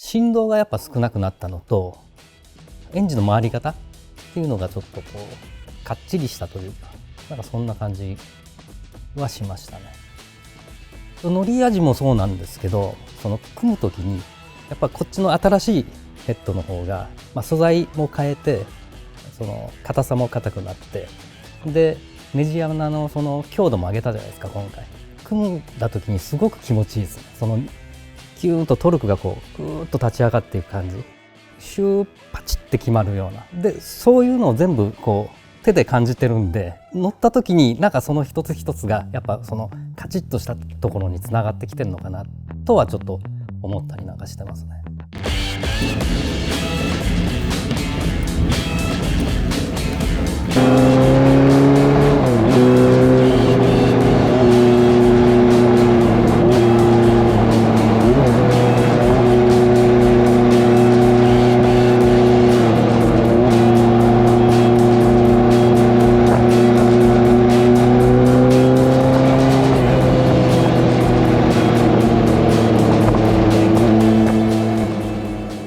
振動がやっぱ少なくなったのと、エンジンの回り方っていうのがちょっとこうかっちりしたというか、なんかそんな感じはしましたね。乗り味もそうなんですけど、その組む時にやっぱこっちの新しいヘッドの方が、素材も変えて、その硬さも硬くなって、でネジ穴のその強度も上げたじゃないですか。今回組んだ時にすごく気持ちいいですね。そのキューンとトルクがこうグーッと立ち上がっていく感じ、シューパチって決まるような、でそういうのを全部こう手で感じてるんで、乗った時になんかその一つ一つがやっぱそのカチッとしたところにつながってきてるのかなとはちょっと思ったりなんかしてますね。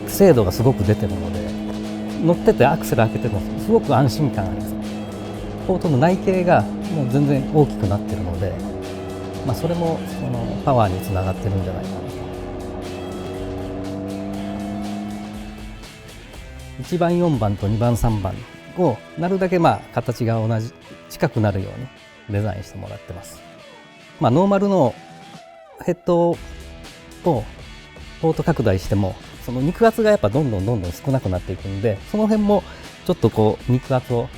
精度がすごく出てるので、乗っててアクセル開けてもすごく安心感があります。ポートの内径がもう全然大きくなってるので、それもそのパワーにつながってるんじゃないかなと。1番4番と2番3番をなるだけ形が同じ近くなるようにデザインしてもらってます。ノーマルのヘッドをポート拡大してもその肉厚がやっぱどんどん少なくなっていくんで、その辺もちょっとこう肉厚を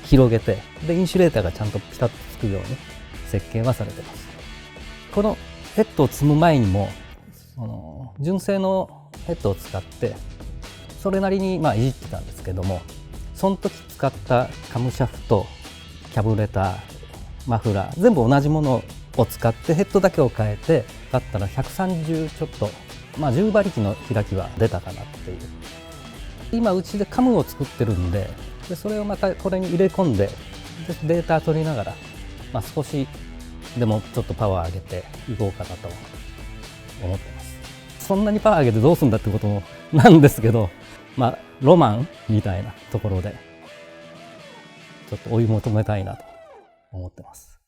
広げて、でインシュレーターがちゃんとピタッとつくように設計はされてます。このヘッドを積む前にもその純正のヘッドを使ってそれなりにいじってたんですけども、その時使ったカムシャフト、キャブレター、マフラー全部同じものを使ってヘッドだけを変えてだったら130ちょっと、10馬力の開きは出たかなっていう。今うちでカムを作ってるんで、それをまたこれに入れ込んでデータ取りながら、少しでもちょっとパワー上げていこうかなと思ってます。そんなにパワー上げてどうするんだってこともなんですけど、ロマンみたいなところでちょっと追い求めたいなと思ってます。